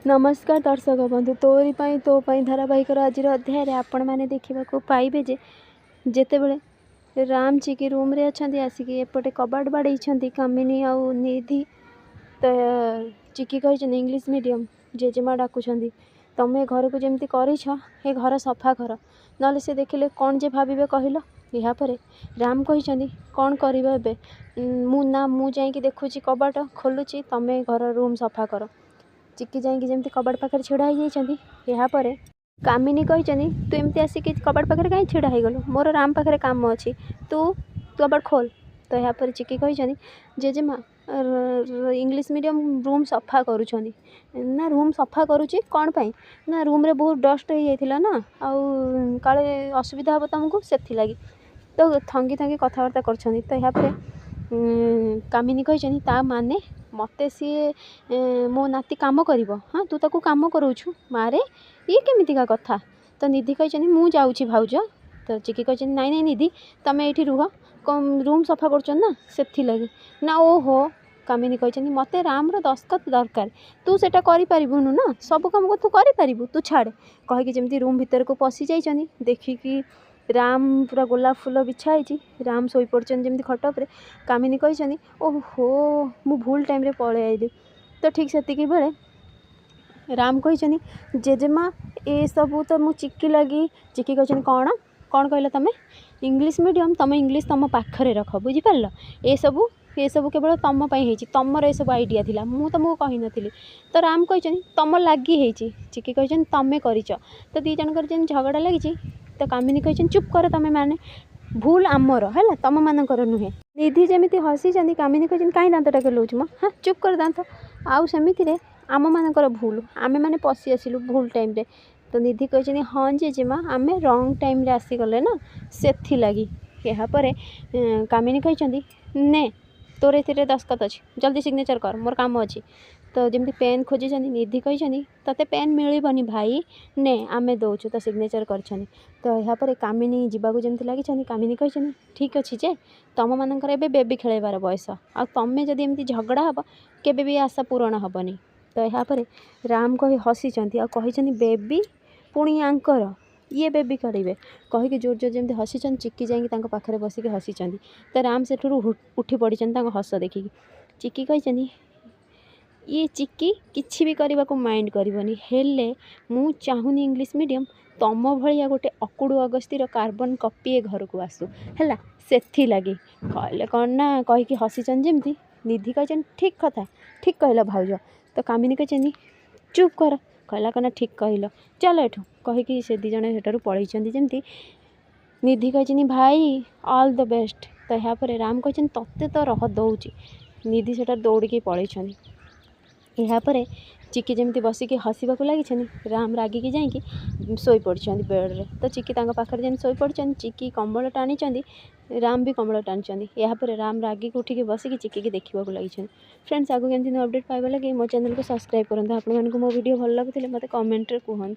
नमस्कार दर्शक बंधु तोरी पाई तो पाई धारावाहिक आज अध्याय आपण मैंने देखा पाइबे जे जेतेबेले राम चिकी रूम रे अच्छी आसिक एपटे कबाट बाड़े कामिनी आउ निधि तो चिकी कही इंग्लिश मीडियम जेजेमा डाकुं तमें घर को जमी कर घर सफा कर ना से देखिले कौन जे भावे कहल यापर राम कही कौन करवा ना मुझे देखुची कबाट खोलुची तमें घर रूम सफा कर चिकी जाइए जमी कबाट पाखे छिड़ा यापर कामिनी कही तू एमती आसिक कबाट पाखे कहीं छिड़ा गलु मोर राम पाखे काम अच्छी तू कबाट खोल तो यापर चिकी कही जेजेमा इंग्लिश मीडियम रूम सफा करुँच ना रूम सफा करुच्ची कौन पाई ना रूम रे बहुत डस्ट हो जाता ना आउ काले असुविधा हम तुमको से लगी तो थंगी थंगी कथबार्ता कर तो यापर कामिनी कही ता माने मते सी मो नाती काम कर हाँ तू ताकू काम करोछु मारे ये केमितिका कथा तो निधि कही मु जाऊँगी भाउज तो चिकी कही नाई नाई निधि तमें ये रुह कम रूम सफा कर ना से लगी ना ओहो कामिनी कही मत राम दस्खत दरकार तू से करूँ ना सब कम को तू करू तू छाड़ कहीकि जमी रूम भीतर को पशि जाइए देखिकी राम पूरा गोलाप फूल बिछाई राम शोई पड़छन जमी खट पर कामिनी कही ओहो मु भूल टाइम रे पळे आइली तो ठीक से बेले राम कही जेजेमा ए सबू तो मु चिक्की लगी चिक्की कही कौन कौन कहल तमें इंग्लिश मीडियम तुम इंग्लिश तुम पाखरे रख बुझिपार ये सब केवल तुम हो तुमर ये सब आइडिया थिला मु तुमको कही नी तो राम कही तुम लगी चिक्की कही तुम कर तो दी जनकर जेन झगड़ा लगी तो कामिनी कही चुप कर तुम मैंने भूल आमर है तुम मानकर नुहे निधि जमी हसी कामिनी कही कहीं दाँतटा केलौच म हाँ चुप कर दाँत आउ सेमती आम मानकर भूल आमे मैंने पशि आसिलु भूल टाइम रे तो निधि कही हाँ जेजेमा आमे रंग टाइम रे आसीगले ना से लगी यापर कामिनी कही ने तोर ए दस्खत अच्छी जल्दी सिग्नेचर कर मोर काम अच्छी तो जमी पेन खोजी निधि कही ते पेन मिलबनी भाई ने आमे दौचु तो सिग्नेचर कर तो यापर कामिनी जावाक जमी लगी कामिनी कही ठीक अच्छे जे तुम मानकर ए बेबी खेलबार बयस आ तमें जदि एमती झगड़ा हम केबे भी आशा पूरण हेनी तो यापर राम कही हसी कही बेबी पुणी आंकर ये बेबी करेंगे कहीकि जोर जोर जमी हसी चिक्की जाइए पाखे बसिक हसी तो राम से उठी पड़ी हस देखिकी चिक्की कही ये चिक्की किसी भी करने को माइंड करनी हेले मु चाहूनी इंग्लिश मीडियम तुम भाया गोटे अकुड़ू अगस्तिर कार्बन कपी ए घर को आसू है से लगी कहले कौन ना कहीकि हसी जमी निधि कही ठीक कथा ठीक कहल भाउज तो कामिनी कही चुप कर कहला कहना ठीक कहल चल एठू कहीकि से दिज सेठार पलि जमी निधि कही भाई ऑल द बेस्ट तो यापर राम कही तत्ते तो रह दौची निधि सेठार दौड़िकी पलि यापर चिक्की जमी बसिक हसवाक लगी राम रागिकी जाइए शोई पड़छन बेड्रे तो चिक्की पाखे जमी शोई पड़छन चिक्की कम्बल टाणी राम भी कम्बल टाणी यापर राम रागिक उठिकी बसिक चिक्की की देखा लगी फ्रेंड्स आगे केमती अपडेट पाइबा लगे मो चैनल को सब्सक्राइब करते आपको मो वीडियो भल लगुले मत कमेंट रे कहतु।